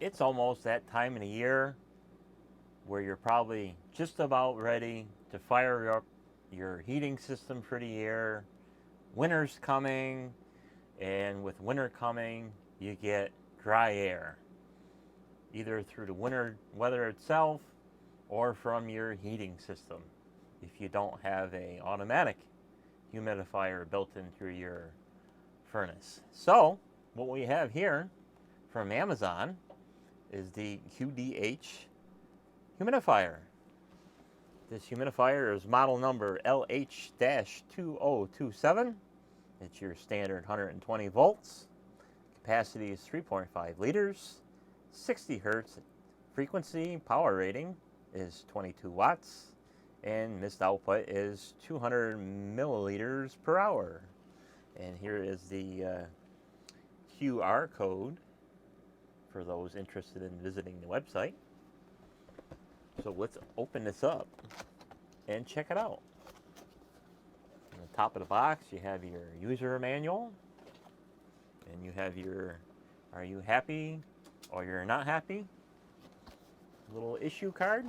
it's almost that time of the year where you're probably just about ready to fire up your heating system for the year. Winter's coming, and with winter coming, you get dry air, either through the winter weather itself or from your heating system if you don't have a automatic humidifier built into your furnace. So what we have here from Amazon is the QDH humidifier. This humidifier is model number LH-2027. It's your standard 120 volts. Capacity is 3.5 liters. 60 hertz frequency. Power rating is 22 watts. And mist output is 200 milliliters per hour. And here is the QR code for those interested in visiting the website. So let's open this up and check it out. On the top of the box, you have your user manual, and you have your "Are you happy or you're not happy?" little issue card,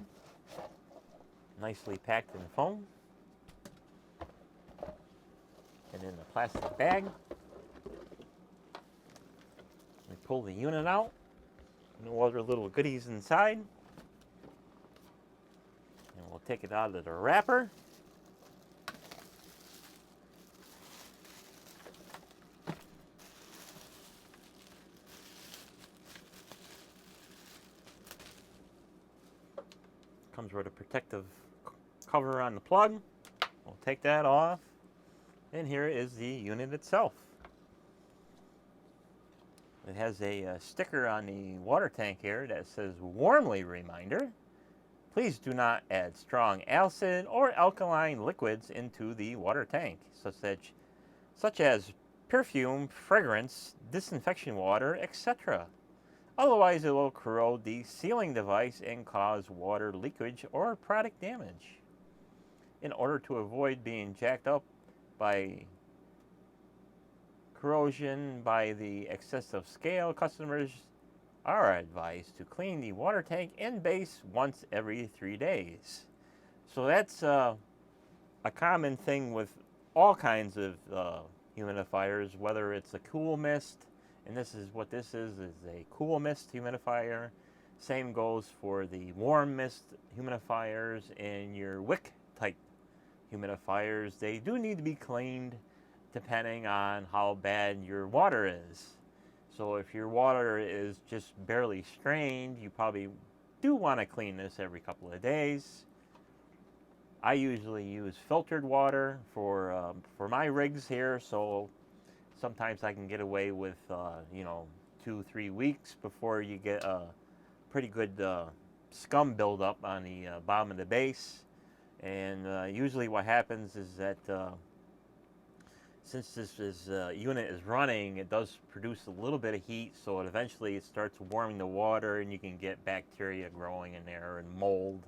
nicely packed in foam, and in a plastic bag. We pull the unit out. No other little goodies inside. And we'll take it out of the wrapper. Comes with a protective cover on the plug. We'll take that off. And here is the unit itself. It has a sticker on the water tank here that says "Warmly Reminder. Please do not add strong acid or alkaline liquids into the water tank, such as perfume, fragrance, disinfection water, etc. Otherwise, it will corrode the sealing device and cause water leakage or product damage. In order to avoid being jacked up by corrosion by the excessive scale, customers are advised to clean the water tank and base once every 3 days. So that's a common thing with all kinds of humidifiers, whether it's a cool mist, and this is what this is a cool mist humidifier. Same goes for the warm mist humidifiers and your wick type humidifiers. They do need to be cleaned depending on how bad your water is. So if your water is just barely strained, you probably do want to clean this every couple of days. I usually use filtered water for my rigs here, so sometimes I can get away with 2-3 weeks before you get a pretty good scum buildup on the bottom of the base. And usually what happens is that since this unit is running, it does produce a little bit of heat, so eventually it starts warming the water, and you can get bacteria growing in there and mold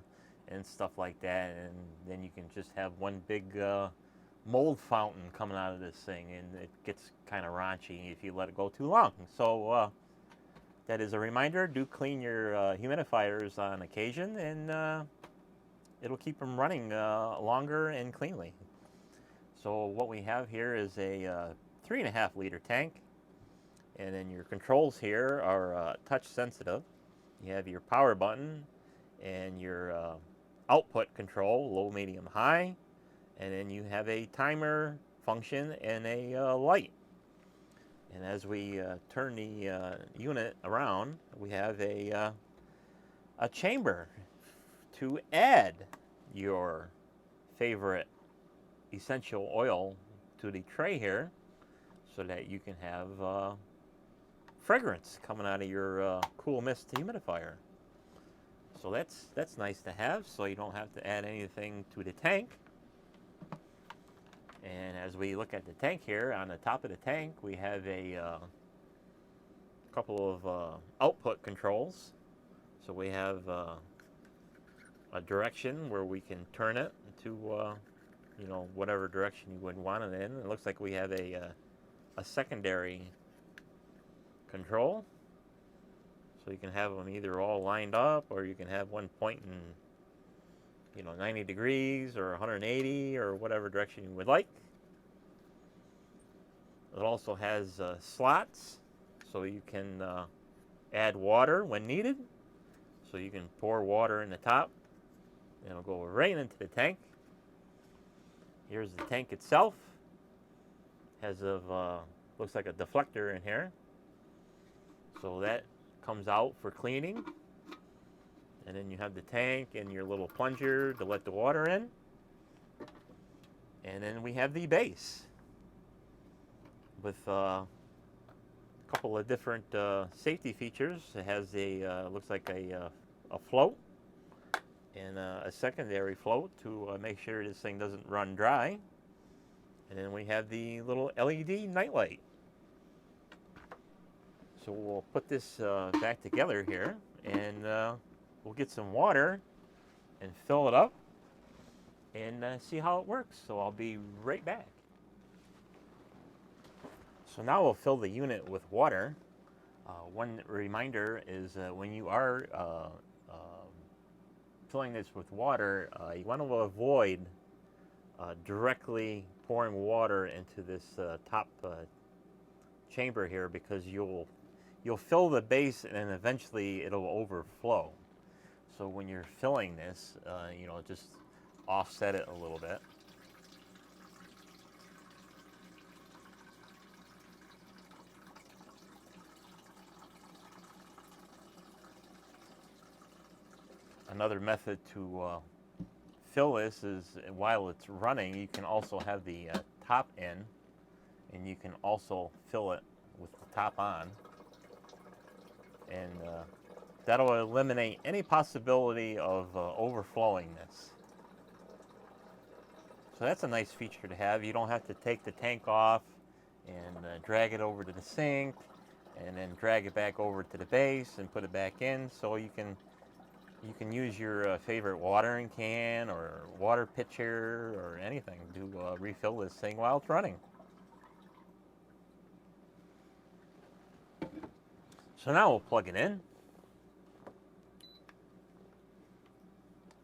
and stuff like that, and then you can just have one big mold fountain coming out of this thing, and it gets kind of raunchy if you let it go too long. So that is a reminder: do clean your humidifiers on occasion, and it'll keep them running longer and cleanly. So what we have here is a 3.5 liter tank, and then your controls here are touch sensitive. You have your power button and your output control, low, medium, high, and then you have a timer function and a light. And as we turn the unit around, we have a chamber to add your favorite essential oil to the tray here, so that you can have fragrance coming out of your cool mist humidifier. So that's nice to have, so you don't have to add anything to the tank. And as we look at the tank here, on the top of the tank we have a couple of output controls. So we have a direction where we can turn it to whatever direction you would want it in. It looks like we have a secondary control. So you can have them either all lined up, or you can have one pointing, 90 degrees or 180 or whatever direction you would like. It also has slots, so you can add water when needed. So you can pour water in the top, and it'll go right into the tank. Here's the tank itself. Has looks like a deflector in here. So that comes out for cleaning. And then you have the tank and your little plunger to let the water in. And then we have the base with a couple of different safety features. It has looks like a float and a secondary float to make sure this thing doesn't run dry. And then we have the little LED nightlight. So we'll put this back together here, and we'll get some water and fill it up and see how it works. So I'll be right back. So now we'll fill the unit with water. One reminder is when you are filling this with water, you want to avoid directly pouring water into this top chamber here, because you'll fill the base and then eventually it'll overflow. So when you're filling this, just offset it a little bit. Another method to fill this is, while it's running, you can also have the top in, and you can also fill it with the top on. And that'll eliminate any possibility of overflowing this. So that's a nice feature to have. You don't have to take the tank off and drag it over to the sink and then drag it back over to the base and put it back in. So you can use your favorite watering can or water pitcher or anything to refill this thing while it's running. So now we'll plug it in.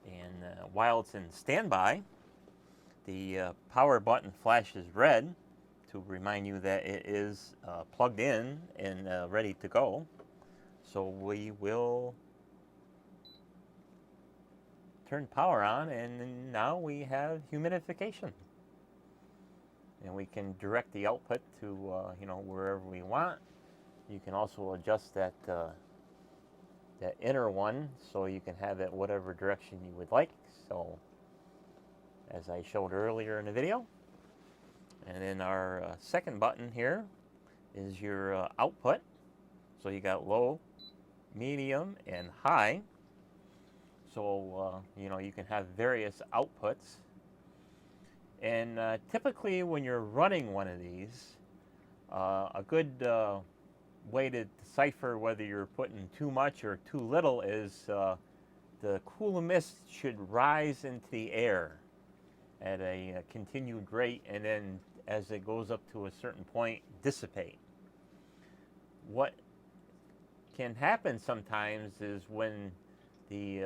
And while it's in standby, the power button flashes red to remind you that it is plugged in and ready to go. So we will turn power on, and now we have humidification. And we can direct the output to wherever we want. You can also adjust that inner one so you can have it whatever direction you would like. So as I showed earlier in the video. And then our second button here is your output. So you got low, medium, and high. So you can have various outputs. And typically when you're running one of these, a good way to decipher whether you're putting too much or too little is the cool mist should rise into the air at a continued rate, and then as it goes up to a certain point, dissipate. What can happen sometimes is when the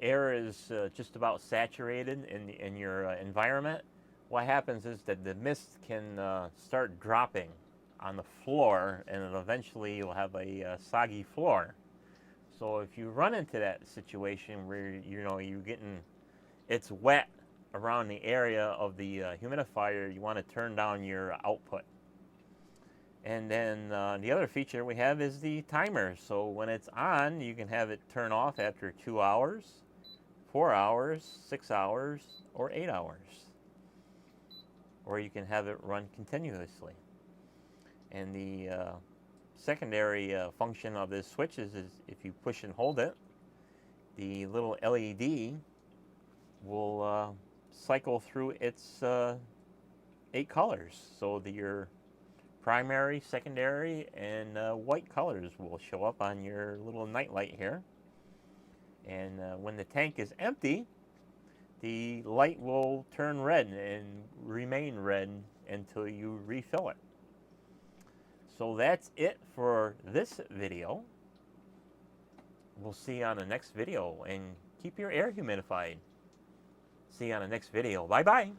air is just about saturated in your environment, what happens is that the mist can start dropping on the floor, and then eventually you'll have a soggy floor. So if you run into that situation where you're getting, it's wet around the area of the humidifier, you want to turn down your output. And then the other feature we have is the timer. So when it's on, you can have it turn off after 2 hours, 4 hours, 6 hours, or 8 hours. Or you can have it run continuously. And the secondary function of this switch is if you push and hold it, the little LED will cycle through its 8 colors. So your primary, secondary, and white colors will show up on your little nightlight here. And when the tank is empty, the light will turn red and remain red until you refill it. So that's it for this video. we'll see you on the next video, and keep your air humidified. See you on the next video. Bye bye.